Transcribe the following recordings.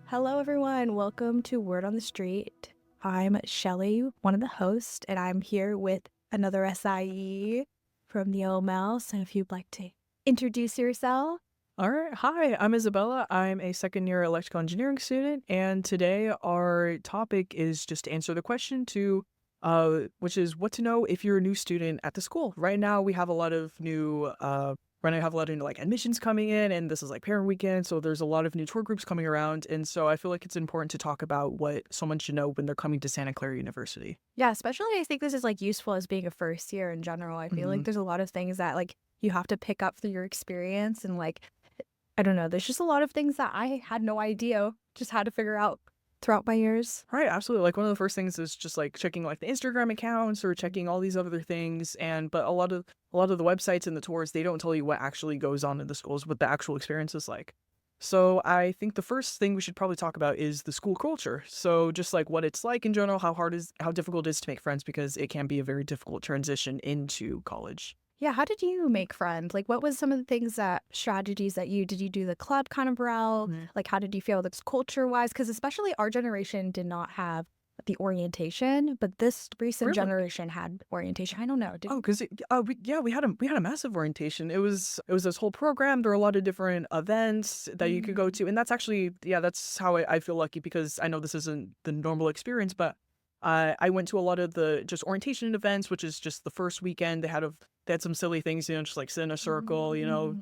Hello, everyone. Welcome to Word on the Street. I'm Shelly, one of the hosts, and I'm here with another SIE from the OML. So if you'd like to introduce yourself. All right. Hi, I'm Isabella. I'm a second-year electrical engineering student, and today our topic is just to answer the question which is what to know if you're a new student at the school. Right now, we have a lot of new like admissions coming in, and this is like parent weekend, so there's a lot of new tour groups coming around, and so I feel like it's important to talk about what someone should know when they're coming to Santa Clara University. Yeah, especially I think this is like useful as being a first year in general. I feel like there's a lot of things that like you have to pick up through your experience and like I don't know, there's just a lot of things that I had no idea just how to figure out throughout my years. Right, absolutely. Like one of the first things is just like checking like the Instagram accounts or checking all these other things. But a lot of the websites and the tours, they don't tell you what actually goes on in the schools, what the actual experience is like. So I think the first thing we should probably talk about is the school culture. So just like what it's like in general, how difficult it is to make friends, because it can be a very difficult transition into college. Yeah, how did you make friends? Like, what was some of the strategies that did you do the club kind of route? Like, how did you feel this culture-wise? Because especially our generation did not have the orientation, but this recent Really? generation had orientation. I don't know. Oh, because we had a massive orientation. It was this whole program. There were a lot of different events that you could go to, and that's actually that's how I feel lucky, because I know this isn't the normal experience, but I went to a lot of the just orientation events, which is just the first weekend. They had some silly things, just like sit in a circle,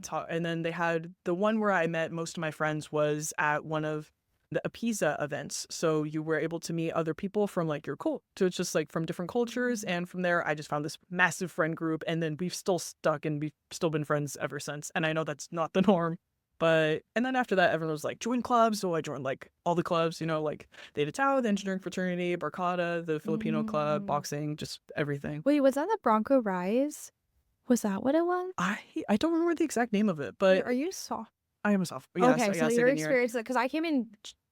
talk, and then they had the one where I met most of my friends was at one of the Ep3 events. So you were able to meet other people from like your cult. So it's just like from different cultures. And from there, I just found this massive friend group. And then we've still stuck and we've still been friends ever since. And I know that's not the norm. And then after that, everyone was like, join clubs. So I joined like all the clubs, like Theta Tau, the engineering fraternity, Barcada, the Filipino club, boxing, just everything. Wait, was that the Bronco Rise? Was that what it was? I don't remember the exact name of it, Wait, but are you soft? I am a sophomore. Yes, Okay, yeah, so your second year. experience, because I came in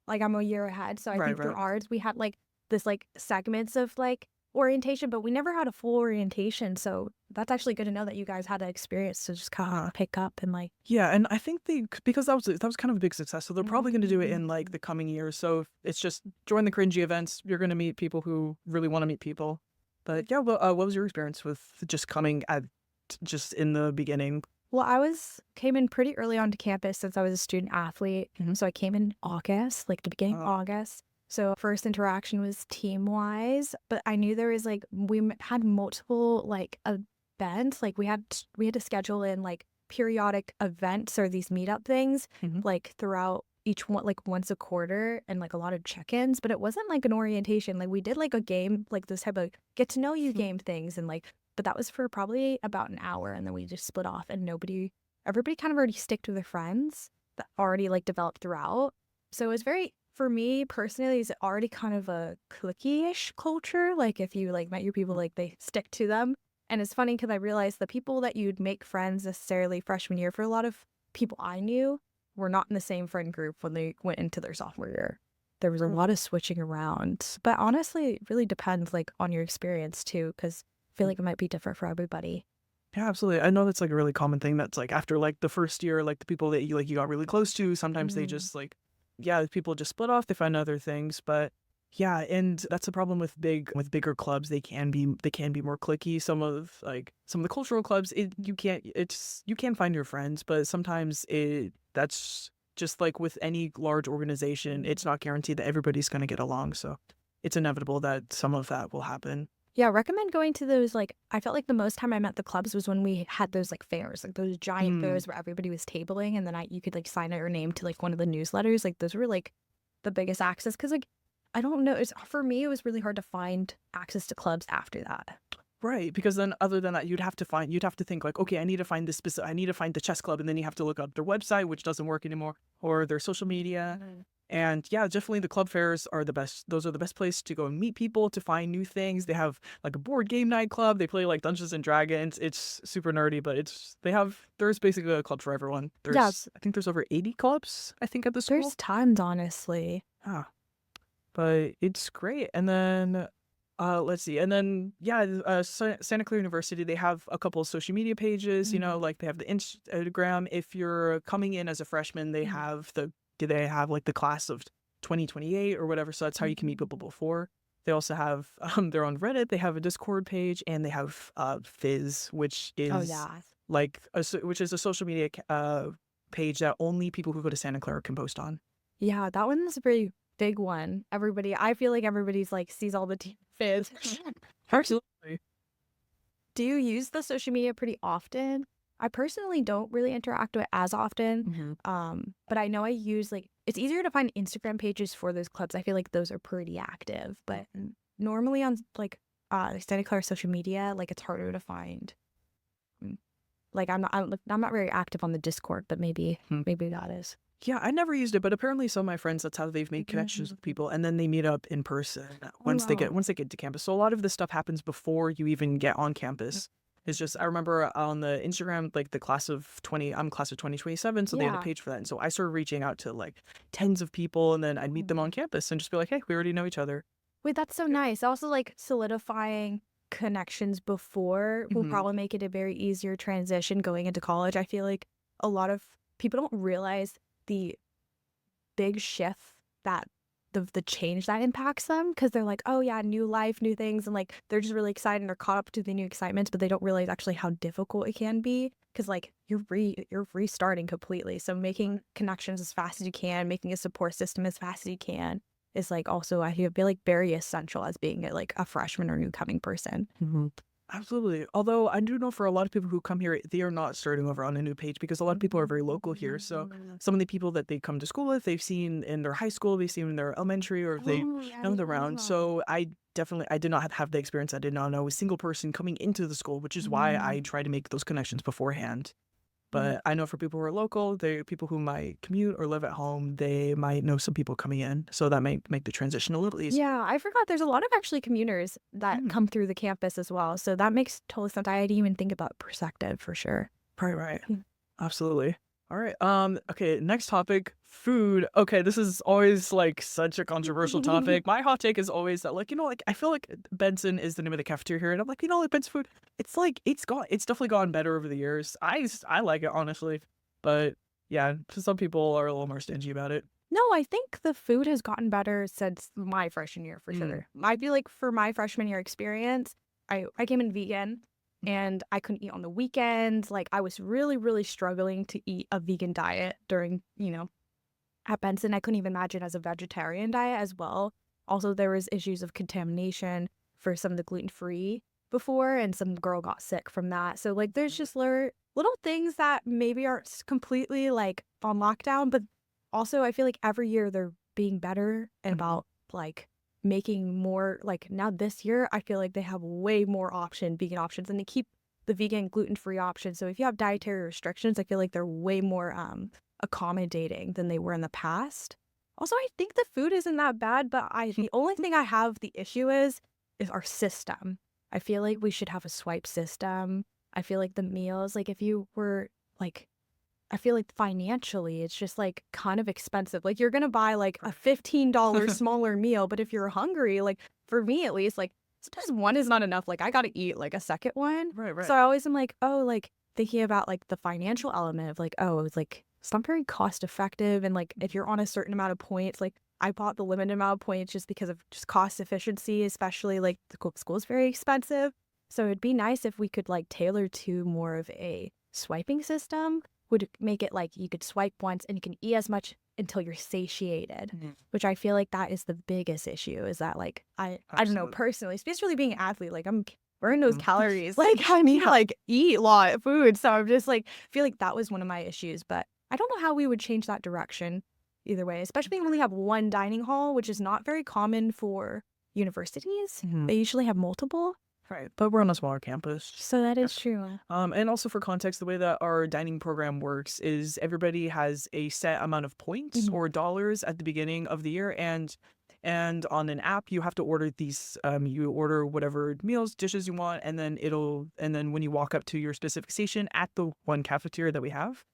like I'm a year ahead, so I Right, think through right. ours we had like this like segments of like orientation, but we never had a full orientation. So that's actually good to know that you guys had that experience to just kind of pick up and like. Yeah, and I think because that was kind of a big success, so they're probably going to do it in like the coming years. So it's just join the cringy events. You're going to meet people who really want to meet people. But yeah, what was your experience with just coming at just in the beginning? Well, came in pretty early onto campus since I was a student athlete. So I came in August, like the beginning of August. So first interaction was team wise, but I knew there was like had multiple like events. Like we had to schedule in like periodic events or these meetup things like throughout each one, like once a quarter, and like a lot of check-ins. But it wasn't like an orientation. Like we did like a game, like this type of get to know you game things, and like, but that was for probably about an hour, and then we just split off, and everybody kind of already stick to their friends that already like developed throughout. So it was for me personally, it's already kind of a cliquey-ish culture. Like if you like met your people, like they stick to them. And it's funny because I realized the people that you'd make friends necessarily freshman year, for a lot of people I knew, were not in the same friend group when they went into their sophomore year. There was a lot of switching around. But honestly, it really depends like on your experience too, because I feel like it might be different for everybody. Yeah, absolutely. I know that's like a really common thing. That's like after like the first year, like the people that you got really close to, sometimes they just like, people just split off. They find other things, but yeah, and that's the problem with bigger clubs. They can be more cliquey. Some of the cultural clubs, you can find your friends, but sometimes that's just like with any large organization. It's not guaranteed that everybody's going to get along. So it's inevitable that some of that will happen. Yeah, recommend going to those. Like, I felt like the most time I met the clubs was when we had those like fairs, like those giant fairs where everybody was tabling, and then you could like sign out your name to like one of the newsletters. Like those were like the biggest access, because like I don't know, for me it was really hard to find access to clubs after that. Right, because then other than that, you'd have to think like, okay, I need to find I need to find the chess club, and then you have to look up their website, which doesn't work anymore, or their social media. And yeah, definitely the club fairs are the best. Those are the best place to go and meet people, to find new things. They have like a board game night club. They play like Dungeons and Dragons. It's super nerdy, but there's basically a club for everyone. Yes. I think there's over 80 clubs, I think, at the school. There's tons, honestly. But it's great. And then let's see. And then, Santa Clara University, they have a couple of social media pages, like they have the Instagram. If you're coming in as a freshman, they have like the class of 2028 or whatever. So that's how you can meet people before. They also have they're on Reddit. They have a Discord page, and they have Fizz, which Oh, is yeah. like which is a social media page that only people who go to Santa Clara can post on. Yeah, that one's a pretty big one. I feel like everybody's like sees all the Fizz. Absolutely. Do you use the social media pretty often? I personally don't really interact with it as often. But I know I use like it's easier to find Instagram pages for those clubs. I feel like those are pretty active. But normally on like Santa Clara social media, like it's harder to find. Like I'm not very active on the Discord, but maybe that is. Yeah, I never used it, but apparently some of my friends, that's how they've made connections with people, and then they meet up in person once they get to campus. So a lot of this stuff happens before you even get on campus. It's just I remember on the Instagram, like the class of 20, I'm class of 2027, so they had a Yeah. page for that. And so I started reaching out to like tens of people, and then I'd meet them on campus and just be like, hey, we already know each other. Wait, that's so nice. Also, like solidifying connections before will probably make it a very easier transition going into college. I feel like a lot of people don't realize the big shift that the change that impacts them because they're like, oh yeah, new life, new things, and like they're just really excited and they're caught up to the new excitements, but they don't realize actually how difficult it can be because like you're restarting completely. So making connections as fast as you can, making a support system as fast as you can is like also I feel like very essential as being like a freshman or new coming person. Absolutely. Although I do know for a lot of people who come here, they are not starting over on a new page because a lot of people are very local here. So some of the people that they come to school with, they've seen in their high school, they've seen in their elementary, or they know them around. So I did not have the experience. I did not know a single person coming into the school, which is why I try to make those connections beforehand. But I know for people who are local, people who might commute or live at home, they might know some people coming in. So that might make the transition a little easier. Yeah, I forgot there's a lot of actually commuters that come through the campus as well. So that makes total sense. I didn't even think about perspective for sure. Right. Absolutely. All right. Okay, next topic, food. Okay, this is always like such a controversial topic. My hot take is always that like, like I feel like Benson is the name of the cafeteria here, and I'm like, like Benson food. It's like it's definitely gotten better over the years. I like it honestly. But yeah, some people are a little more stingy about it. No, I think the food has gotten better since my freshman year for sure. I feel like for my freshman year experience, I came in vegan and I couldn't eat on the weekends. Like I was really, really struggling to eat a vegan diet during, at Benson. I couldn't even imagine as a vegetarian diet as well. Also, there was issues of contamination for some of the gluten-free before, and some girl got sick from that. So like there's just little things that maybe aren't completely like on lockdown, but also I feel like every year they're being better and about like making more, like now this year I feel like they have way more vegan options, and they keep the vegan gluten-free options. So if you have dietary restrictions, I feel like they're way more accommodating than they were in the past. Also, I think the food isn't that bad, but the only thing I have the issue is our system. I feel like we should have a swipe system. I feel like the meals, like if you were like, I feel like financially it's just like kind of expensive. Like you're gonna buy like a $15 smaller meal, but if you're hungry, like for me at least, like sometimes one is not enough. Like I gotta eat like a second one. Right. So I always am like, oh, like thinking about like the financial element of like, oh, it's like it's not very cost effective, and like if you're on a certain amount of points, like I bought the limited amount of points just because of just cost efficiency, especially like the school is very expensive. So it'd be nice if we could like tailor to more of a swiping system. Would make it like you could swipe once and you can eat as much until you're satiated, which I feel like that is the biggest issue, is that like I don't know, personally, especially being an athlete, like I'm burning those calories, like I need to like eat a lot of food. So I'm just like feel like that was one of my issues, but I don't know how we would change that direction either way, especially when we only have one dining hall, which is not very common for universities. They usually have multiple. Right, but we're on a smaller campus. So that is true. And also for context, the way that our dining program works is everybody has a set amount of points or dollars at the beginning of the year, and on an app you have to order these. You order whatever dishes you want, and then when you walk up to your specific station at the one cafeteria that we have,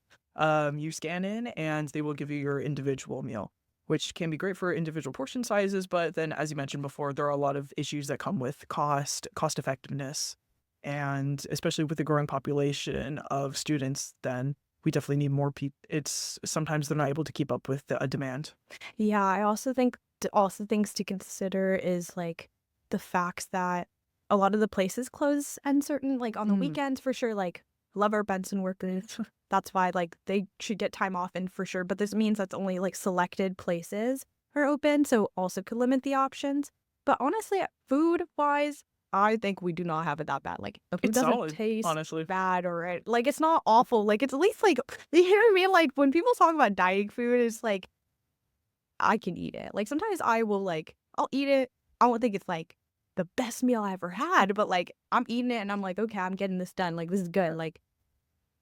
you scan in, and they will give you your individual meal, which can be great for individual portion sizes. But then, as you mentioned before, there are a lot of issues that come with cost effectiveness, and especially with the growing population of students, then we definitely need more people. It's sometimes they're not able to keep up with the demand. Yeah, I also think also things to consider is like the fact that a lot of the places close and certain like on the weekends for sure. Like love our Benson workers. That's why like they should get time off and for sure. But this means that's only like selected places are open, so also could limit the options. But honestly, food wise, I think we do not have it that bad. Like the food It's doesn't solid, taste honestly. bad or like it's not awful. Like it's at least like you hear me like when people talk about dieting food, it's like I can eat it. Like sometimes I will like I'll eat it. I won't think it's like the best meal I ever had, but like I'm eating it and I'm like, okay, I'm getting this done. Like this is good. Like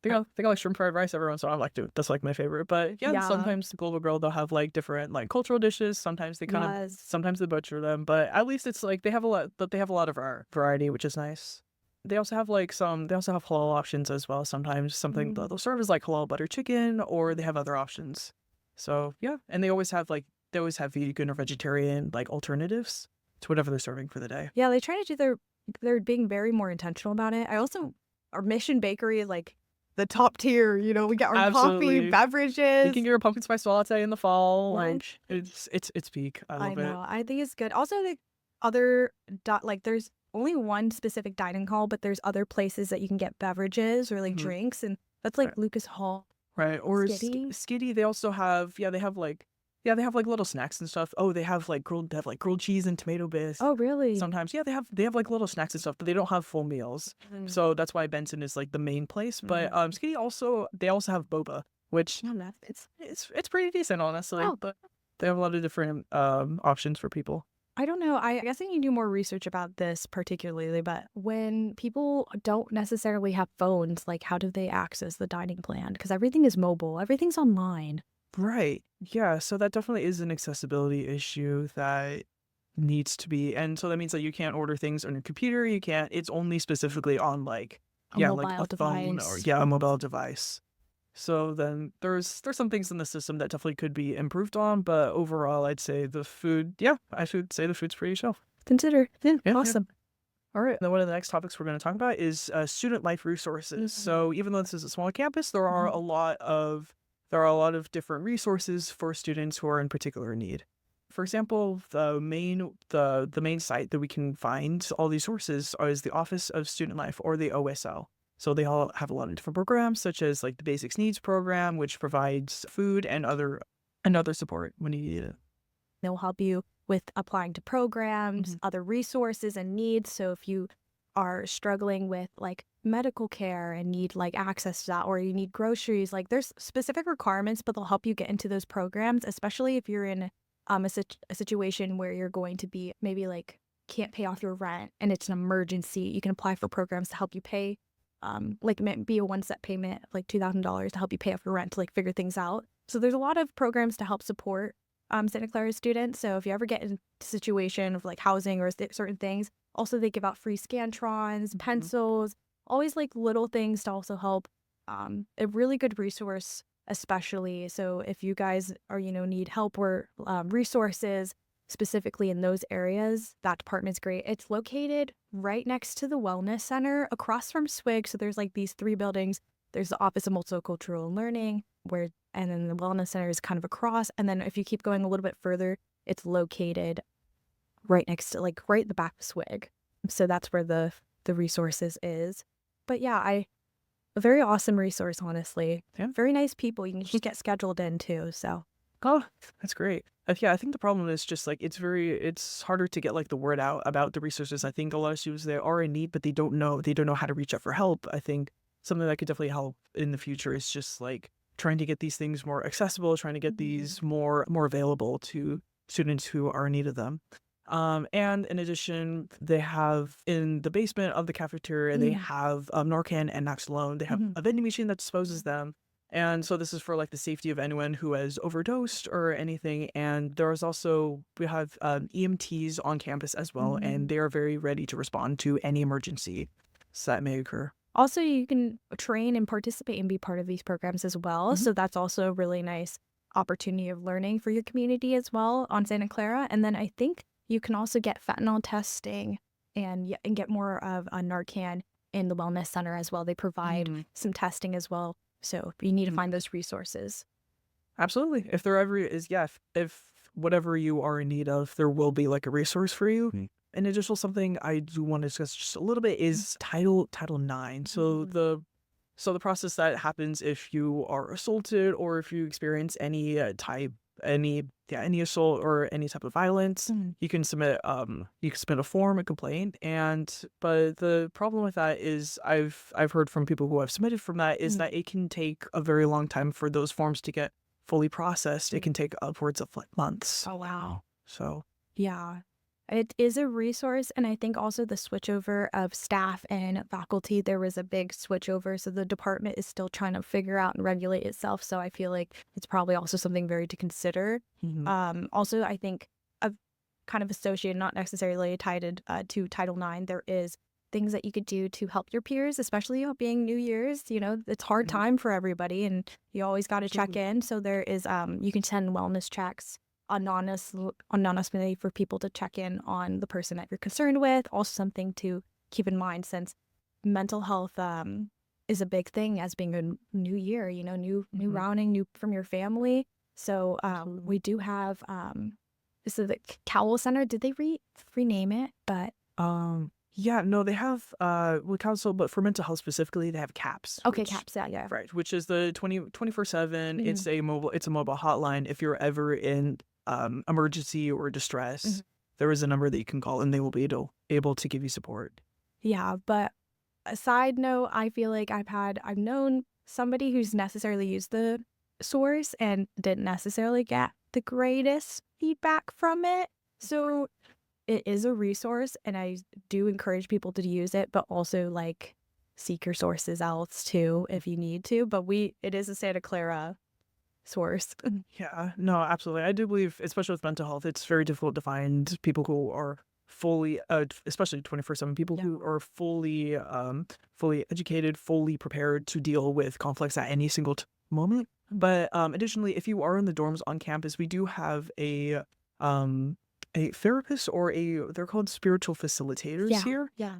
They got like shrimp fried rice every once in a while. I'm like, dude, that's like my favorite. But yeah, yeah, sometimes the Global Grill they'll have like different like cultural dishes. Sometimes they kind of yes. sometimes they butcher them, but at least it's like they have a lot. But they have a lot of variety, which is nice. They also have like some. They also have halal options as well. Sometimes something they'll serve as like halal butter chicken, or they have other options. So yeah, and they always have vegan or vegetarian like alternatives to whatever they're serving for the day. Yeah, they try to do they're being very more intentional about it. I also our Mission Bakery is like the top tier, you know, we got our coffee, Absolutely. You beverages, can get your pumpkin spice latte in the fall. Like lunch. it's peak. I I love it. know. I think it's good. Also, the other like there's only one specific dining hall, but there's other places that you can get beverages or like Mhm. drinks, and that's like Right. Lucas Hall, Right. Or Skitty. Skitty, they also have they have like little snacks and stuff. Oh, they have like grilled cheese and tomato base. Oh, really? Sometimes, yeah, they have like little snacks and stuff, but they don't have full meals. So that's why Benson is like the main place. But Skitty also they also have boba, which Oh, no. it's pretty decent honestly. Oh, But they have a lot of different options for people. I don't know. I guess I need to do more research about this particularly, but when people don't necessarily have phones, like how do they access the dining plan? Because everything is mobile, everything's online. Right. Yeah, so that definitely is an accessibility issue that needs to be, and so that means that you can't order things on your computer, you can't, it's only specifically on like, A yeah, like mobile a phone or device. yeah, a mobile device. So then there's some things in the system that definitely could be improved on, but overall I'd say the food, yeah, I should say the food's pretty shelf. Consider. Yeah, Yeah, yeah. awesome. All right. Then one of the next topics we're going to talk about is student life resources. So even though this is a small campus, there are a lot of different resources for students who are in particular need. For example, the main site that we can find all these sources is the Office of Student Life, or the OSL. So they all have a lot of different programs, such as like the Basics Needs program, which provides food and other support when you need it. They'll help you with applying to programs, other resources and needs. So if you are struggling with like medical care and need like access to that, or you need groceries, like there's specific requirements, but they'll help you get into those programs, especially if you're in a situation where you're going to be maybe like can't pay off your rent and it's an emergency. You can apply for programs to help you pay, like be a one-set payment, like $2,000 to help you pay off your rent to like figure things out. So there's a lot of programs to help support Santa Clara students. So if you ever get in a situation of like housing or certain things, also they give out free Scantrons, pencils, always like little things to also help. A really good resource, especially. So if you guys are, you know, need help or resources specifically in those areas, that department's great. It's located right next to the Wellness Center across from SWIG. So there's like these three buildings. There's the Office of Multicultural Learning, and then the Wellness Center is kind of across. And then if you keep going a little bit further, it's located right next to, like, right at the back of SWIG. So that's where the resources is. But yeah, a very awesome resource, honestly. Yeah. Very nice people. You can just get scheduled in too. So. Oh, that's great. Yeah, I think the problem is just like it's harder to get like the word out about the resources. I think a lot of students, they are in need, but they don't know how to reach out for help. I think something that could definitely help in the future is just like trying to get these things more accessible, trying to get these more available to students who are in need of them. And in addition, they have in the basement of the cafeteria, they have Narcan and Naloxone. They have a vending machine that disposes them. And so this is for like the safety of anyone who has overdosed or anything. And we have EMTs on campus as well, and they are very ready to respond to any emergency that may occur. Also, you can train and participate and be part of these programs as well. So that's also a really nice opportunity of learning for your community as well on Santa Clara. And then I think you can also get fentanyl testing and get more of a Narcan in the Wellness Center as well. They provide some testing as well. So you need to find those resources. Absolutely. If there ever is, yeah, if whatever you are in need of, there will be like a resource for you. In addition, something I do want to discuss just a little bit is Title 9. So the process that happens if you are assaulted or if you experience any assault or any type of violence, you can submit a form, a complaint, but the problem with that is I've heard from people who have submitted from that is that it can take a very long time for those forms to get fully processed. It can take upwards of like months. Oh, wow. So Yeah. It is a resource, and I think also the switchover of staff and faculty, there was a big switchover, so the department is still trying to figure out and regulate itself, so I feel like it's probably also something very to consider. Also, I think kind of associated, not necessarily tied to Title IX, there is things that you could do to help your peers, especially being New Year's. It's hard time for everybody, and you always got to check in. So there is, you can send wellness checks anonymously for people to check in on the person that you're concerned with. Also something to keep in mind, since mental health is a big thing as being a new year, new rounding, new from your family. So we do have this is the Cowell Center. Did they rename it? But yeah, no, they have with council, but for mental health specifically, they have CAPS. Okay, CAPS, yeah. Right, which is the 24/7. It's a mobile hotline. If you're ever in emergency or distress, there is a number that you can call and they will be able to give you support. Yeah, but a side note, I feel like I've known somebody who's necessarily used the source and didn't necessarily get the greatest feedback from it. So it is a resource, and I do encourage people to use it, but also like seek your sources else too if you need to. But it is a Santa Clara source. Yeah, no, absolutely. I do believe, especially with mental health, it's very difficult to find people who are fully, especially 24/7, people who are fully educated, fully prepared to deal with conflicts at any single moment. But additionally, if you are in the dorms on campus, we do have a therapist they're called spiritual facilitators here. Yeah.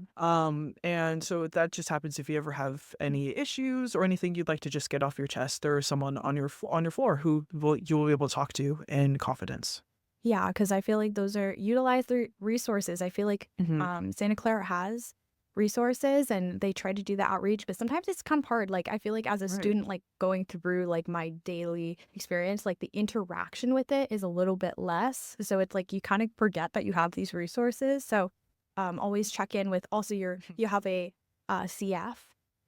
And so that just happens if you ever have any issues or anything you'd like to just get off your chest. There's someone on your floor who you'll be able to talk to in confidence. Yeah, because I feel like those are utilized resources. I feel like Santa Clara has resources and they try to do the outreach, but sometimes it's kind of hard. Like I feel like as a student, like going through like my daily experience, like the interaction with it is a little bit less. So it's like you kind of forget that you have these resources. So always check in with also you have a CF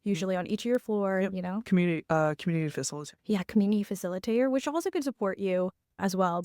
usually on each of your floor, Community facilitator. Yeah, community facilitator, which also could support you as well.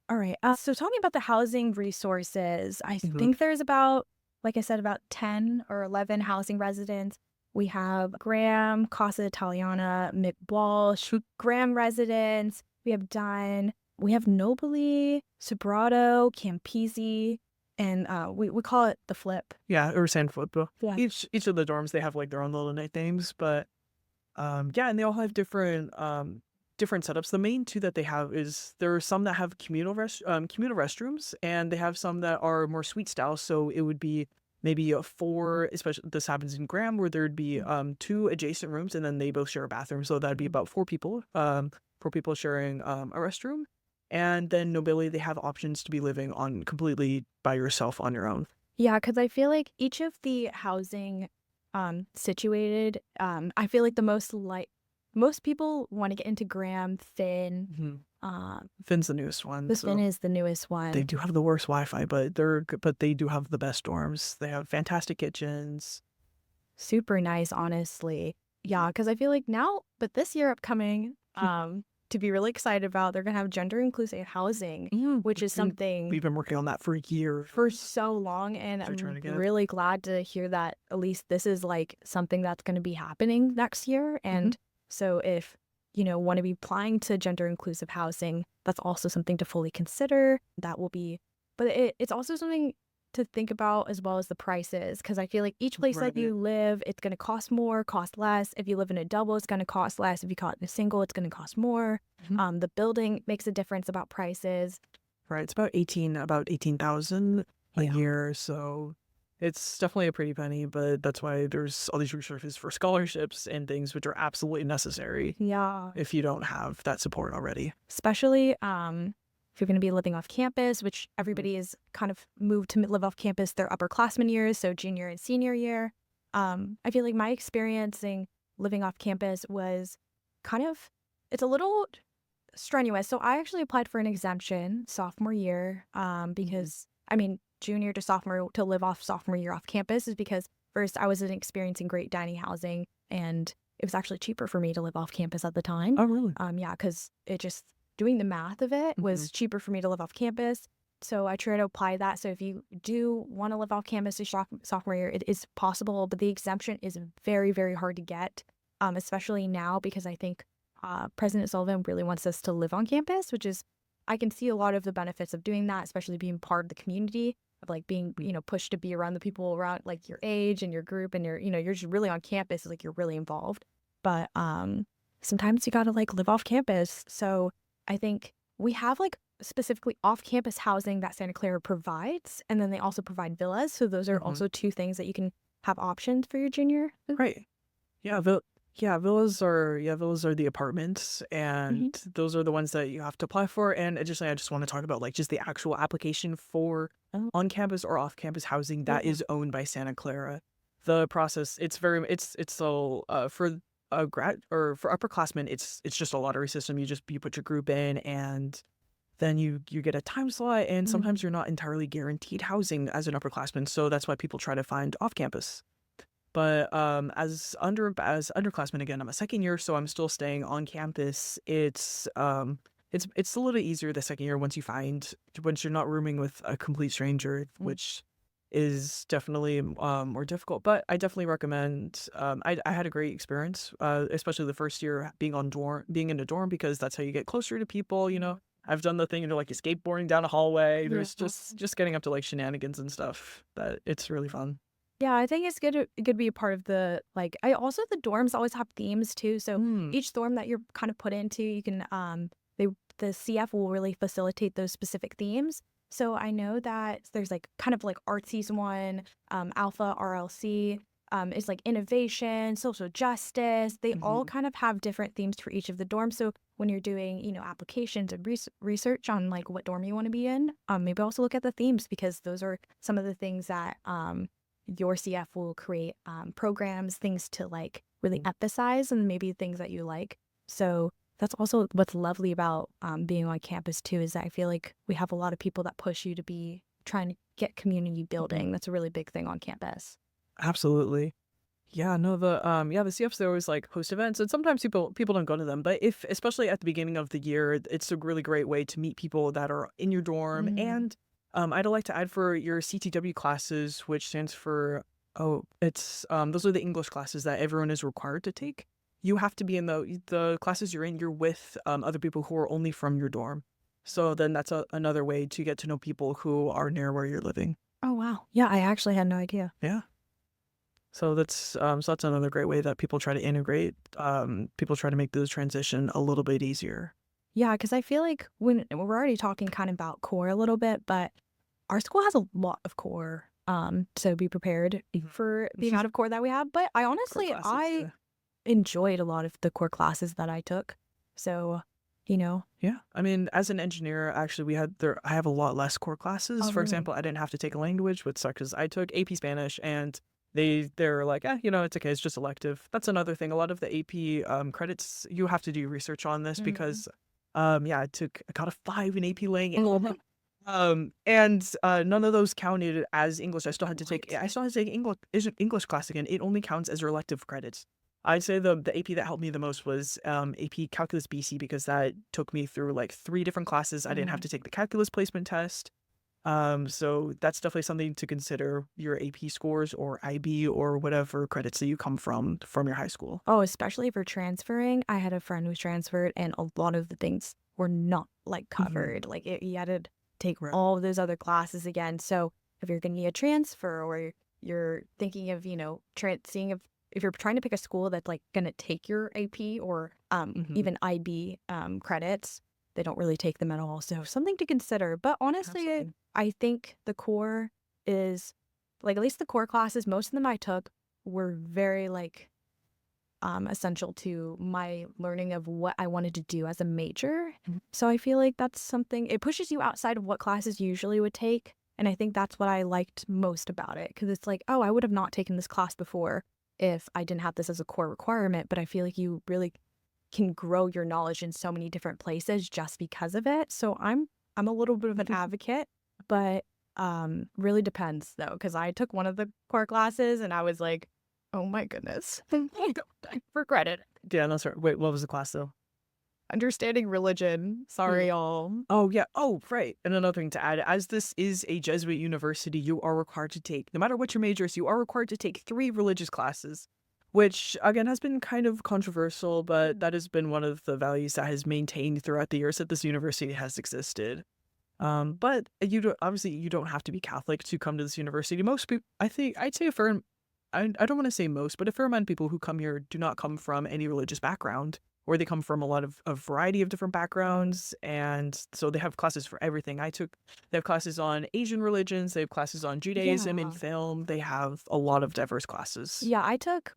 All right. So talking about the housing resources, I think there's about, like I said, about 10 or 11 housing residents. We have Graham, Casa Italiana, McWalsh, Graham residents. We have Dunn. We have Nobly, Sobrato, Campisi, and we call it the Flip. Yeah, or San Flip. Yeah. Each of the dorms, they have like their own little nicknames, but yeah, and they all have different setups. The main two that they have is there are some that have communal restrooms, and they have some that are more suite style. So it would be maybe four, especially this happens in Graham, where there'd be 2 adjacent rooms, and then they both share a bathroom. So that'd be about 4 people, 4 people sharing a restroom. And then Nobility, they have options to be living on completely by yourself on your own. Yeah, because I feel like each of the housing situated, I feel like most people want to get into Graham, Finn. Finn's the newest one. Finn is the newest one. They do have the worst Wi-Fi, but they do have the best dorms. They have fantastic kitchens. Super nice, honestly. Yeah, because I feel like but this year upcoming, to be really excited about, they're gonna have gender inclusive housing, which is something we've been working on that for years, for so long, and I'm really glad to hear that at least this is like something that's going to be happening next year. And so if want to be applying to gender inclusive housing, that's also something to fully consider. That will be, but it's also something to think about as well as the prices, because I feel like each place that you live, it's going to cost more, cost less. If you live in a double, it's going to cost less. If you call it in a single, it's going to cost more. The building makes a difference about prices. Right, it's about 18,000 a year. So It's definitely a pretty penny, but that's why there's all these resources for scholarships and things which are absolutely necessary Yeah. if you don't have that support already. Especially if you're going to be living off campus, which Mhm. everybody is kind of moved to live off campus their upperclassmen years, so junior and senior year. I feel like my experiencing living off campus was kind of, it's a little strenuous. So I actually applied for an exemption sophomore year Mhm. because, I mean, junior to sophomore to live off sophomore year off campus is because first I wasn't experiencing great dining housing and it was actually cheaper for me to live off campus at the time. Oh, really? Yeah, because it just doing the math of it Mhm. was cheaper for me to live off campus. So I try to apply that. So if you do want to live off campus this sophomore year, it is possible, but the exemption is very, very hard to get, especially now because I think President Sullivan really wants us to live on campus, which is, I can see a lot of the benefits of doing that, especially being part of the community, of like being, pushed to be around the people around like your age and your group and you're just really on campus, like you're really involved. But sometimes you got to like live off campus. So I think we have like specifically off campus housing that Santa Clara provides. And then they also provide villas. So those are Mhm. also two things that you can have options for your junior. Right. Yeah, villas are the apartments, and Mm-hmm. those are the ones that you have to apply for. And additionally, I just want to talk about like just the actual application for Oh, on-campus or off-campus housing that yeah. is owned by Santa Clara. The process, it's so for a grad or for upperclassmen, it's just a lottery system. You put your group in, and then you get a time slot, and Mhm. sometimes you're not entirely guaranteed housing as an upperclassman. So that's why people try to find off-campus. But as underclassmen, again, I'm a second year, so I'm still staying on campus. It's a little easier the second year once you're not rooming with a complete stranger, Mm. which is definitely more difficult. But I definitely recommend. I had a great experience, especially the first year being in a dorm, because that's how you get closer to people. I've done the thing, like you're skateboarding down a hallway. Yeah. There's just getting up to like shenanigans and stuff. That it's really fun. Yeah, I think it's good to be a part of the like I also the dorms always have themes too. So Mm. each dorm that you're kind of put into, you can they the CF will really facilitate those specific themes. So I know that there's like kind of like artsy's one, Alpha RLC, is like innovation, social justice. They all Mhm. kind of have different themes for each of the dorms. So when you're doing, applications and research on like what dorm you want to be in, maybe also look at the themes because those are some of the things that your CF will create programs, things to like really emphasize and maybe things that you like. So that's also what's lovely about being on campus too, is that I feel like we have a lot of people that push you to be trying to get community Mhm. building. That's a really big thing on campus. Absolutely. Yeah, no, the CFs, they always like host events, and sometimes people don't go to them. But if especially at the beginning of the year, it's a really great way to meet people that are in your dorm. Mm. And I'd like to add for your CTW classes, which stands for, oh, it's those are the English classes that everyone is required to take. You have to be in the classes you're in. You're with other people who are only from your dorm. So then that's another way to get to know people who are near where you're living. Oh wow. Yeah, I actually had no idea. Yeah. So that's another great way that people try to integrate. People try to make the transition a little bit easier. Yeah, because I feel like when we're already talking kind of about core a little bit, but our school has a lot of core. So be prepared Mhm. for the amount of core that we have. But I Core honestly, classes, I yeah. enjoyed a lot of the core classes that I took. So, you know, Yeah, I mean, as an engineer, actually, I have a lot less core classes. oh, For really? example, I didn't have to take a language, which sucked because I took AP Spanish, and they're like, it's okay, it's just elective. That's another thing. A lot of the AP credits, you have to do research on this Mm. because, yeah, I got a 5 in AP Lang. And none of those counted as English. What? I still had to take English class again. It only counts as your elective credits. I'd say the AP that helped me the most was AP Calculus BC, because that took me through like 3 different classes. I didn't have Mm. to take the calculus placement test. So that's definitely something to consider, your AP scores or IB or whatever credits that you come from your high school. Oh, especially for transferring. I had a friend who transferred, and a lot of the things were not like Mhm. covered. Like you had to take Right. all of those other classes again. So if you're going to get a transfer, or you're thinking of, seeing if you're trying to pick a school that's like going to take your AP or Mhm. even IB credits, they don't really take them at all. So something to consider. But honestly, Absolutely. I think the core is like at least the core classes, most of them I took were very like essential to my learning of what I wanted to do as a major. So I feel like that's something, it pushes you outside of what classes you usually would take. And I think that's what I liked most about it, because it's like, oh, I would have not taken this class before if I didn't have this as a core requirement. But I feel like you really can grow your knowledge in so many different places just because of it. So I'm a little bit of an advocate, but really depends though, because I took one of the core classes and I was like, oh my goodness, I regret it. Yeah, no, sorry. Wait, what was the class though? Understanding religion. Sorry, y'all. Oh, yeah. Oh, right. And another thing to add, as this is a Jesuit university, you are required to take, no matter what your major is, you are required to take 3 religious classes, which again has been kind of controversial, but that has been one of the values that has maintained throughout the years that this university has existed. But you don't, obviously you don't have to be Catholic to come to this university. Most people, I think, I'd say I don't want to say most, but a fair amount of people who come here do not come from any religious background, or they come from a lot of a variety of different backgrounds, and so they have classes for everything. They have classes on Asian religions, they have classes on Judaism Yeah. and film. They have a lot of diverse classes. Yeah, I took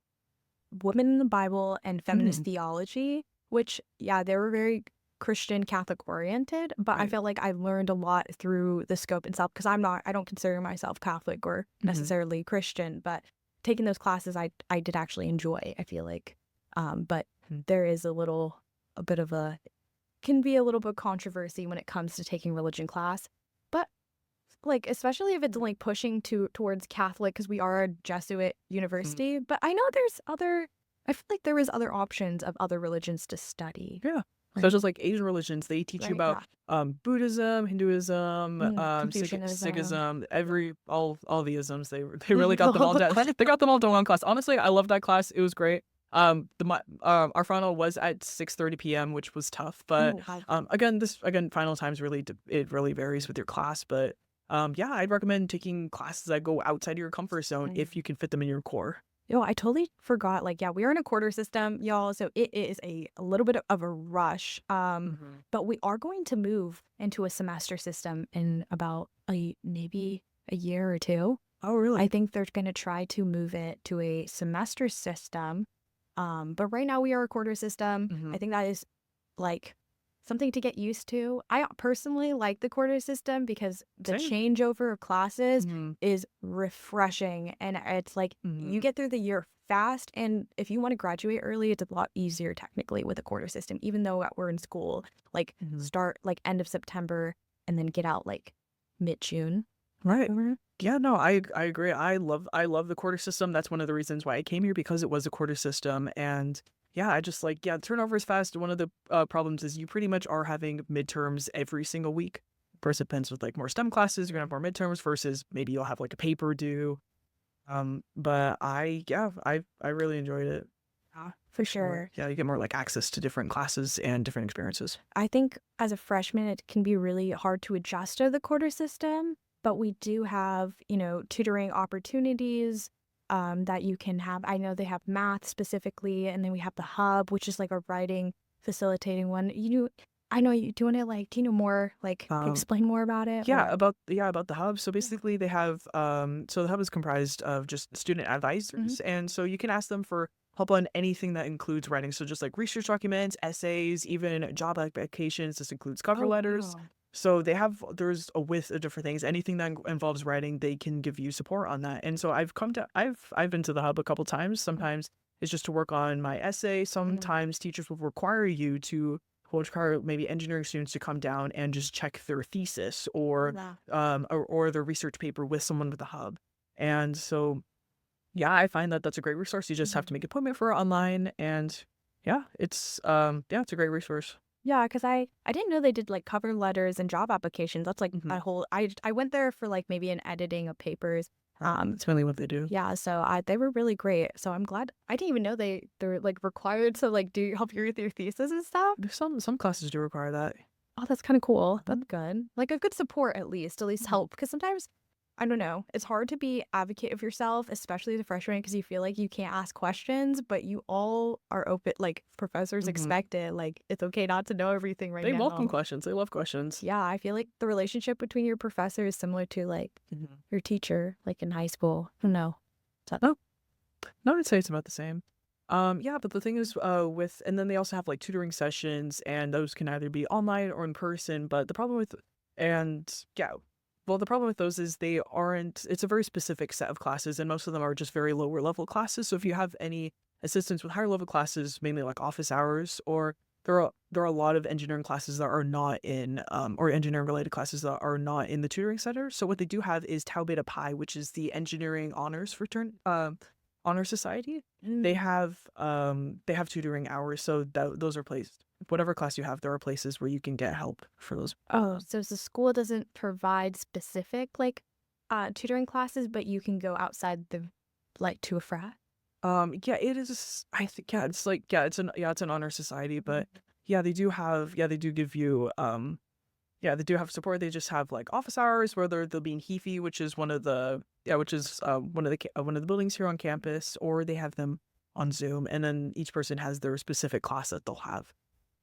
Women in the Bible and Feminist Theology, which, yeah, they were very Christian Catholic oriented, but I Right. felt like I learned a lot through the scope itself, because I don't consider myself Catholic or necessarily Christian, but taking those classes I did actually enjoy, I feel like. But there is a bit of a, can be a little bit controversy when it comes to taking religion class. But like, especially if it's like pushing towards Catholic, because we are a Jesuit university. But I know I feel like there is other options of other religions to study. Yeah. So just like Asian religions, they teach you Right, about Buddhism, Hinduism, Confucianism. Sikhism, all the isms. They really got them all down. They got them all done in one class. Honestly, I love that class. It was great. Our final was at 6:30 p.m., which was tough. But again, final times it really varies with your class. But yeah, I'd recommend taking classes that go outside of your comfort zone if you can fit them in your core. Yo, I totally forgot. Like, yeah, we are in a quarter system, y'all. So it is a little bit of a rush. But we are going to move into a semester system in about maybe a year or two. Oh, really? I think they're going to try to move it to a semester system. But right now we are a quarter system. I think that is like something to get used to. I personally like the quarter system because the Same. changeover of classes is refreshing, and it's like you get through the year fast. And if you want to graduate early, it's a lot easier technically with a quarter system, even though we're in school, like start like end of September and then get out like mid-June. Right. Yeah, no, I agree. I love the quarter system. That's one of the reasons why I came here, because it was a quarter system. And yeah, I just like, yeah, turnover is fast. One of the problems is you pretty much are having midterms every single week. First, it depends with like more STEM classes, you're gonna have more midterms versus maybe you'll have like a paper due. But I really enjoyed it. For sure. Yeah, you get more like access to different classes and different experiences. I think as a freshman, it can be really hard to adjust to the quarter system, but we do have, tutoring opportunities that you can have. I know they have math specifically, and then we have the hub, which is like a writing facilitating one. I know you do want to do you know more, explain more about it? Yeah, about the hub. So basically they have so the hub is comprised of just student advisors, and so you can ask them for help on anything that includes writing. So just like research documents, essays, even job applications. This includes cover letters. Wow. So there's a width of different things. Anything that involves writing, they can give you support on that. And so I've been to the hub a couple times. Sometimes it's just to work on my essay. Sometimes teachers will require maybe engineering students to come down and just check their thesis or their research paper with someone with the hub. And so yeah, I find that that's a great resource. You just have to make an appointment for it online, and yeah, it's a great resource. Yeah, because I didn't know they did like cover letters and job applications. That's like a whole. I went there for like maybe an editing of papers. That's mainly what they do. Yeah, so they were really great. So I'm glad. I didn't even know they're like required to like do help you with your thesis and stuff. There's some classes do require that. Oh, that's kind of cool. That's good. Like a good support at least help, because sometimes I don't know. It's hard to be advocate of yourself, especially as a freshman, because you feel like you can't ask questions, but you all are open. Like professors Hmm. expect it. Like it's okay not to know everything right They welcome now. questions. They love questions. Yeah, I feel like the relationship between your professor is similar to like Hmm. your teacher, like in high school. I don't know. No, no, I'd say it's about the same. Yeah, but the thing is, and then they also have like tutoring sessions, and those can either be online or in person. But the problem with, and yeah, well, the problem with those is they aren't. It's a very specific set of classes, and most of them are just very lower level classes. So if you have any assistance with higher level classes, mainly like office hours, or there are a lot of engineering classes that are not in, or engineering related classes that are not in the tutoring center. So what they do have is Tau Beta Pi, which is the engineering honors honor society. They Mm. have tutoring hours, so those are placed. Whatever class you have, there are places where you can get help for those. Oh, so the school doesn't provide specific like tutoring classes, but you can go outside the like to a frat. Yeah, it is. I think yeah, it's like it's an honor society, but yeah, they do give you yeah, they do have support. They just have like office hours where they'll be in Heafy, which is one of the buildings here on campus, or they have them on Zoom, and then each person has their specific class that they'll have.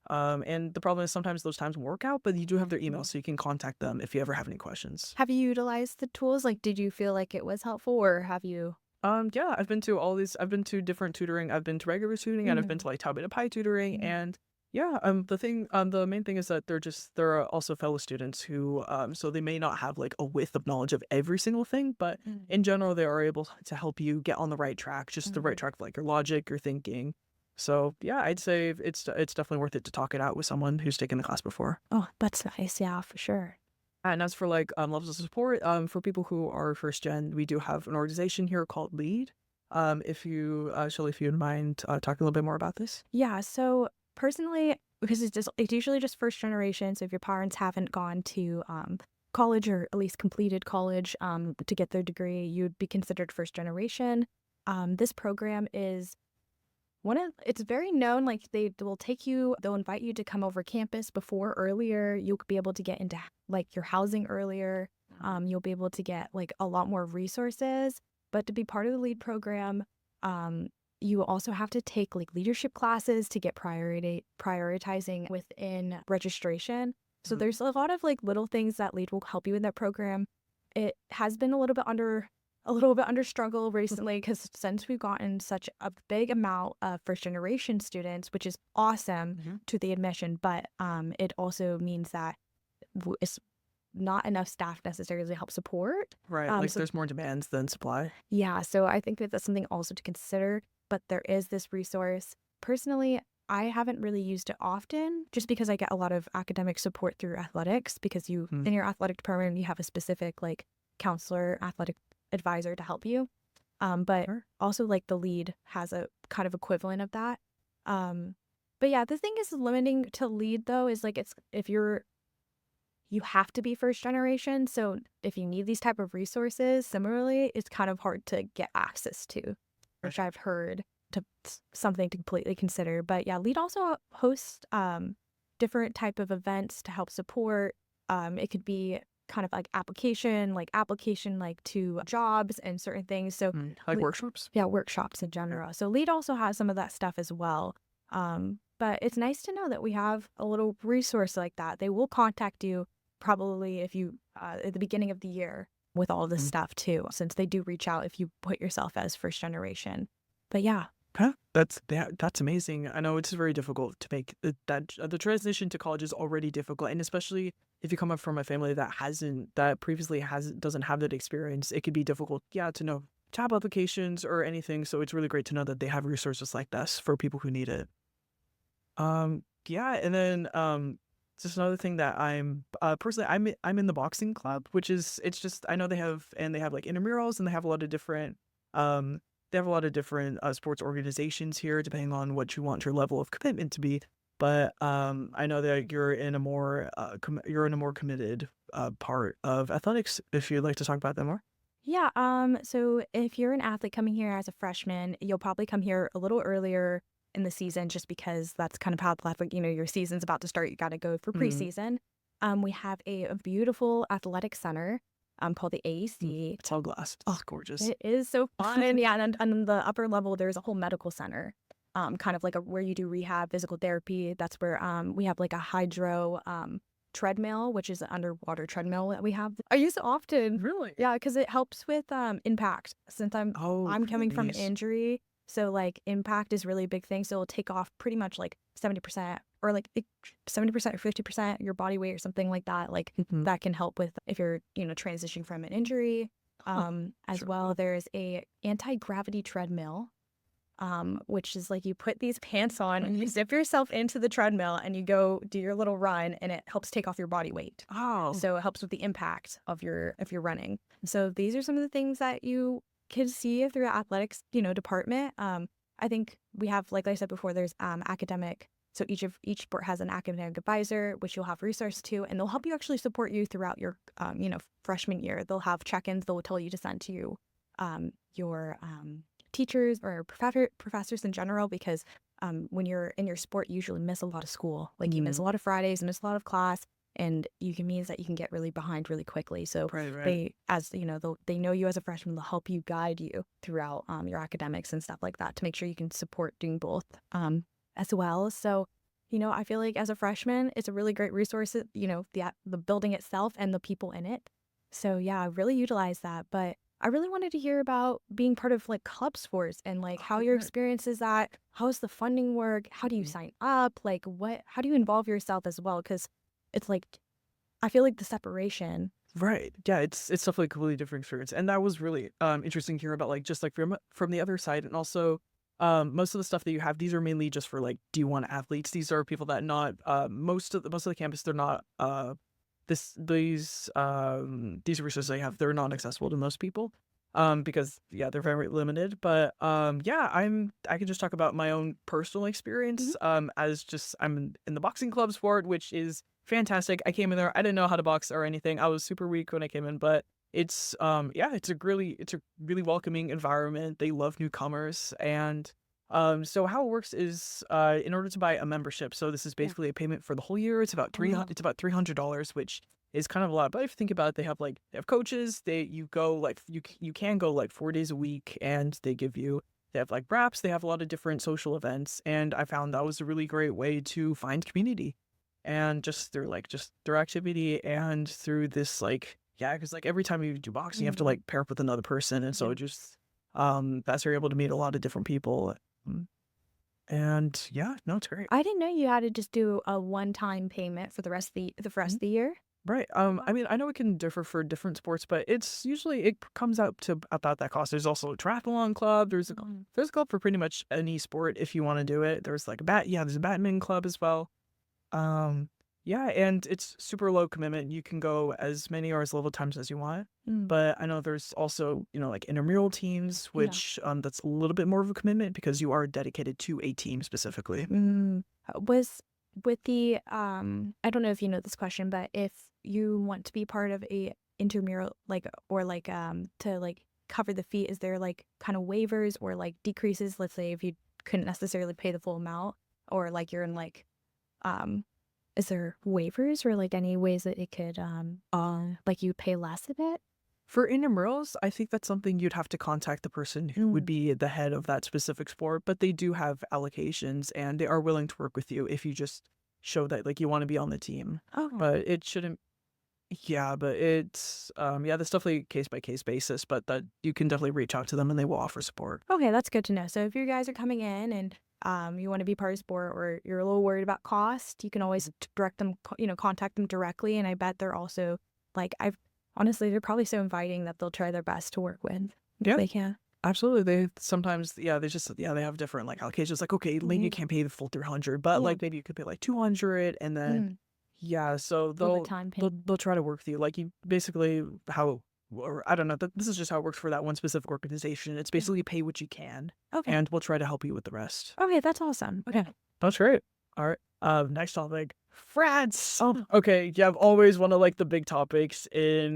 And the problem is sometimes those times won't work out, but you do have their email, so you can contact them if you ever have any questions. Have you utilized the tools? Like, did you feel like it was helpful, or have you? Yeah, I've been to all these. I've been to different tutoring. I've been to regular tutoring, and I've been Mhm. to like Tau Beta Pi tutoring, and yeah. The main thing is that there are also fellow students who, so they may not have like a width of knowledge of every single thing, but in general, they are able to help you get on the right track, just the right Mhm. track of like your logic, your thinking. So yeah, I'd say it's definitely worth it to talk it out with someone who's taken the class before. Oh, that's nice. Yeah, for sure. And as for like levels of support, for people who are first gen, we do have an organization here called Lead. If you Shelly, if you would mind talking a little bit more about this. Yeah. So personally, because it's usually just first generation. So if your parents haven't gone to college or at least completed college to get their degree, you'd be considered first generation. This program is it's very known, like they'll invite you to come over campus before earlier. You'll be able to get into like your housing earlier. You'll be able to get like a lot more resources. But to be part of the lead program, you also have to take like leadership classes to get prioritizing within registration. So Mhm. there's a lot of like little things that lead will help you in that program. It has been a little bit under struggle recently because since we've gotten such a big amount of first generation students, which is awesome Mhm. to the admission, but it also means that it's not enough staff necessarily to help support. Right, like So there's more demands than supply. yeah, so I think that that's something also to consider. But there is this resource. Personally, I haven't really used it often just because I get a lot of academic support through athletics because Mm. in your athletic department, you have a specific like counselor, athletic advisor to help you. But Sure. also like the lead has a kind of equivalent of that. Um, but yeah, the thing is limiting to lead though is like it's if you have to be first generation. So if you need these type of resources, similarly, it's kind of hard to get access to, which Right. I've heard to something to completely consider. But yeah, Lead also hosts different type of events to help support. It could be kind of like application like to jobs and certain things. So Like Le- workshops. yeah, workshops in Yeah. general. So Lead also has some of that stuff as well. But it's nice to know that we have a little resource like that. They will contact you probably if you at the beginning of the year with all this Mm. stuff too, since they do reach out if you put yourself as first generation. But yeah, Huh? That's amazing. I know it's very difficult to make the transition to college is already difficult, and especially if you come up from a family that previously doesn't have that experience, it could be difficult. Yeah, to know job applications or anything. So it's really great to know that they have resources like this for people who need it. Yeah, and then just another thing that personally I'm in the boxing club, which is it's just I know they have like intramurals and they have a lot of different um sports organizations here depending on what you want your level of commitment to be. But I know that you're in a more committed part of athletics if you'd like to talk about that more. yeah. So if you're an athlete coming here as a freshman, you'll probably come here a little earlier in the season just because that's kind of how the athletic, your season's about to start. You got to go for Mm. preseason. We have a beautiful athletic center. called the AC. Tall glass. Oh, It's gorgeous. it is so fun. Yeah, and on the upper level, there's a whole medical center, kind of like where you do rehab, physical therapy. That's where we have like a hydro treadmill, which is an underwater treadmill that we have. I use it often. Really? Yeah, because it helps with impact. Since Oh, I'm coming from an nice. injury, so like impact is really a big thing. So it'll take off pretty much like 70% or like 70% or 50% your body weight or something like that. Like Mhm. that can help with if you're transitioning from an injury. Huh. As Sure. well, there's a anti-gravity treadmill, which is like you put these pants on and you zip yourself into the treadmill and you go do your little run, and it helps take off your body weight. Oh, So it helps with the impact of your if you're running. So these are some of the things that you can see through the athletics, department. I think we have, like I said before, there's academic. So each sport has an academic advisor, which you'll have resource to, and they'll help you actually support you throughout your freshman year. They'll have check-ins. They'll tell you to send to you your teachers or professors in general, because when you're in your sport, you usually miss a lot of school. Like you miss a lot of Fridays, miss a lot of class, and means that you can get really behind really quickly. So right. they know you as a freshman. They'll help you, guide you throughout your academics and stuff like that to make sure you can support doing both as well. So I feel like as a freshman, it's a really great resource. The building itself and the people in it. So yeah, I really utilize that. But I really wanted to hear about being part of like club sports and like how Oh, your right. experience is at. How does the funding work? How do you Mhm. sign up? Like how do you involve yourself as well? Because it's like, I feel like the separation. Right. Yeah, it's definitely a completely different experience. And that was really interesting to hear about, like, just like from the other side. And also most of the stuff that you have, these are mainly just for like D1 athletes. These are people that not most of the campus, they're not these resources they have, they're not accessible to most people. Because yeah, they're very limited. But yeah, I can just talk about my own personal experience. Hmm. As just I'm in the boxing club sport, which is fantastic. I came in there, I didn't know how to box or anything. I was super weak when I came in, but it's yeah, it's a really welcoming environment. They love newcomers. And so how it works is in order to buy a membership, so this is Yeah. basically a payment for the whole year. It's about $300, which is kind of a lot. But if you think about it, they have coaches. You can go like 4 days a week, and they have like wraps. They have a lot of different social events, and I found that was a really great way to find community, and just through activity and through this, like, yeah, because like every time you do boxing, you have to Mhm. like pair up with another person, and so Yeah. it just that's how you're able to meet a lot of different people. Mm, and yeah, no, it's great. I didn't know you had to just do a one-time payment for the rest of the rest Mhm. of the year. Right. I mean, I know it can differ for different sports, but it comes out to about that cost. There's also a triathlon club. Mhm. There's a club for pretty much any sport if you want to do it. There's like there's a badminton club as well. Um, yeah, and it's super low commitment. You can go as many or as little times as you want. Mm. But I know there's also, like intramural teams, Yeah. which that's a little bit more of a commitment because you are dedicated to a team specifically. Mm. Was with the I don't know if you know this question, but if you want to be part of a intramural, like, or like to like cover the fee, is there like kind of waivers or like decreases? Let's say if you couldn't necessarily pay the full amount, or like you're in like um is there waivers or like any ways that it could like you pay less of it? For intramurals, I think that's something you'd have to contact the person who would Mm. be the head of that specific sport, but they do have allocations and they are willing to work with you if you just show that like you want to be on the team. Okay. But it shouldn't Yeah, but it's yeah, that's definitely case by case basis, but that you can definitely reach out to them and they will offer support. Okay, that's good to know. So if you guys are coming in and you want to be part of sport, or you're a little worried about cost, you can always direct them, contact them directly. And I bet they're also like, I've honestly, they're probably so inviting that they'll try their best to work with if Yeah, they can. absolutely. They sometimes, yeah, they have different like allocations. Like, okay, maybe you Mhm. can't pay the full 300, but Yeah. like maybe you could pay like 200, and then Mm. yeah, so For the they'll time they'll payment. they'll try to work with you. Like you basically how or I don't know. This is just how it works for that one specific organization. It's Yeah. basically pay what you can, Okay. and we'll try to help you with the rest. Okay, that's awesome. Okay. That's great. All right. Next topic. France. Oh. Okay. Yeah, I've always one of like the big topics in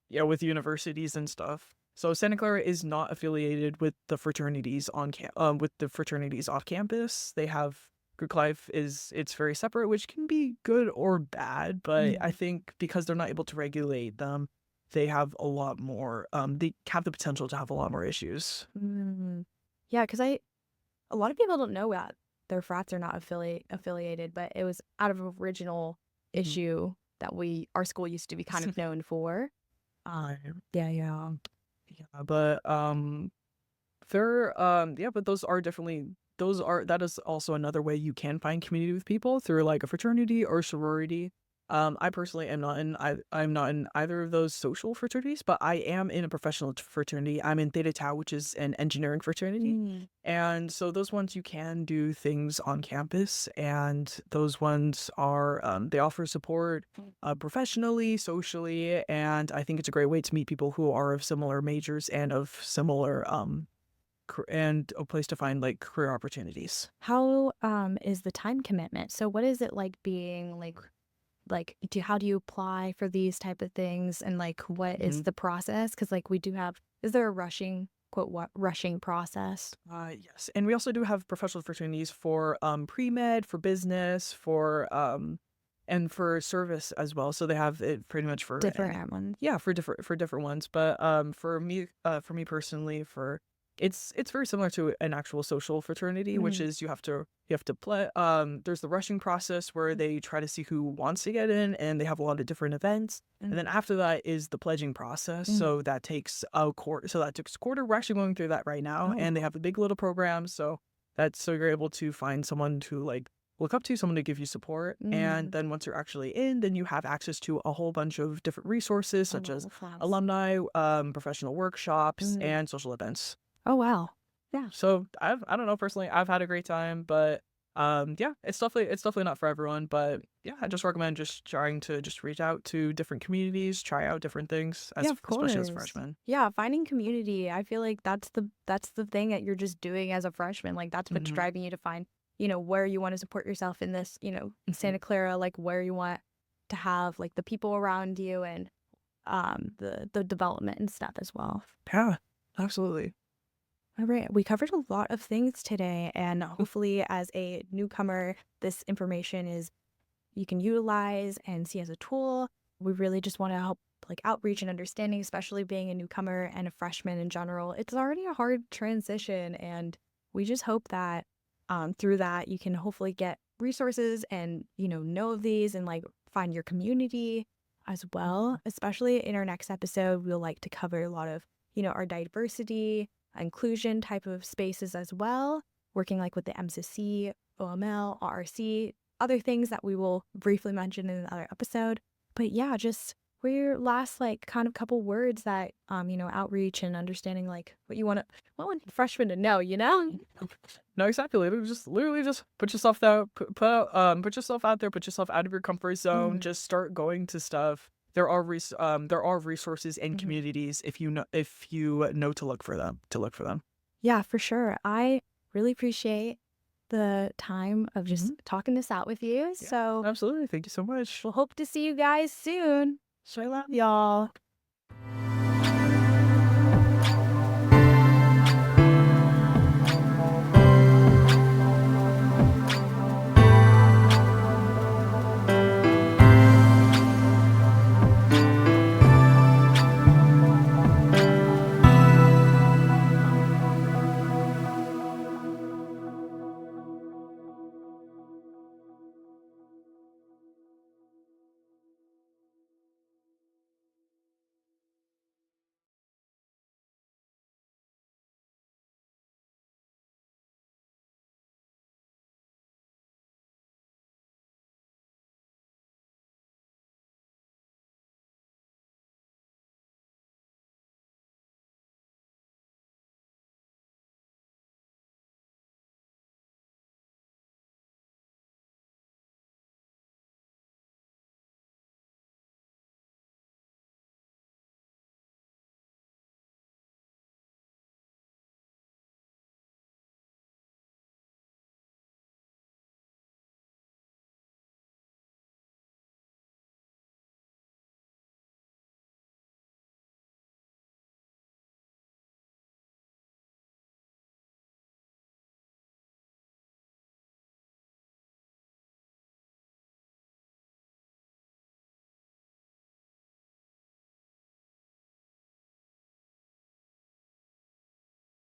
yeah, with universities and stuff. So Santa Clara is not affiliated with the fraternities with the fraternities off campus. They have Greek life it's very separate, which can be good or bad, but I Mm. think because they're not able to regulate them, they have a lot more, they have the potential to have a lot more issues. Mm. Yeah, because a lot of people don't know that their frats are not affiliated, but it was out of original Mhm. issue that our school used to be kind of known for. I Yeah, yeah. Yeah, but yeah, but that is also another way you can find community with people through like a fraternity or sorority. I personally am not I'm not in either of those social fraternities, but I am in a professional fraternity. I'm in Theta Tau, which is an engineering fraternity. Mm. And so those ones you can do things on campus, and those ones are they offer support professionally, socially, and I think it's a great way to meet people who are of similar majors and of similar and a place to find like career opportunities. How is the time commitment? So what is it like being how do you apply for these type of things, and like what is Mhm. the process? Because like we do have, is there a rushing process? Yes, and we also do have professional fraternities for pre-med, for business, for and for service as well. So they have it pretty much for Different ones. yeah, for different ones. But for me personally, for it's very similar to an actual social fraternity, which Mm. is you have to play. There's the rushing process where they try to see who wants to get in, and they have a lot of different events. And then Mm. after that is the pledging process. Mm. So that takes a quarter. So that takes a quarter. We're actually going through that right now, Oh, and they have a big little program. So you're able to find someone to like look up to, someone to give you support. And mm. then once you're actually in, then you have access to a whole bunch of different resources I such love as the flags. alumni, professional workshops, Mm. and social events. Oh wow. Yeah. So I don't know, personally, I've had a great time, but yeah, it's definitely not for everyone. But yeah, I just recommend just trying to just reach out to different communities, try out different things, Yeah, as of especially as course. freshmen. Yeah, finding community. I feel like that's the thing that you're just doing as a freshman. Like that's what's Hmm. driving you to find, where you want to support yourself in this, Hmm. Santa Clara, like where you want to have like the people around you, and the development and stuff as well. Yeah, absolutely. All right, we covered a lot of things today, and hopefully as a newcomer, this information is you can utilize and see as a tool. We really just want to help like outreach and understanding, especially being a newcomer and a freshman in general. It's already a hard transition, and we just hope that through that you can hopefully get resources and know of these and like find your community as well. Especially in our next episode, we'll like to cover a lot of our diversity, inclusion type of spaces as well, working like with the MCC, OML, RRC, other things that we will briefly mention in another episode. But yeah, just for your last like kind of couple words that outreach and understanding like what you want freshmen to know. No, exactly. Literally just put yourself there, put yourself out there, put yourself out of your comfort zone. Mm-hmm. Just start going to stuff. There are resources and Mm-hmm. communities if you know to look for them. Yeah, for sure. I really appreciate the time of just Hmm. talking this out with you. Yeah, So absolutely. Thank you so much. we'll hope to see you guys soon. So I love Y'all.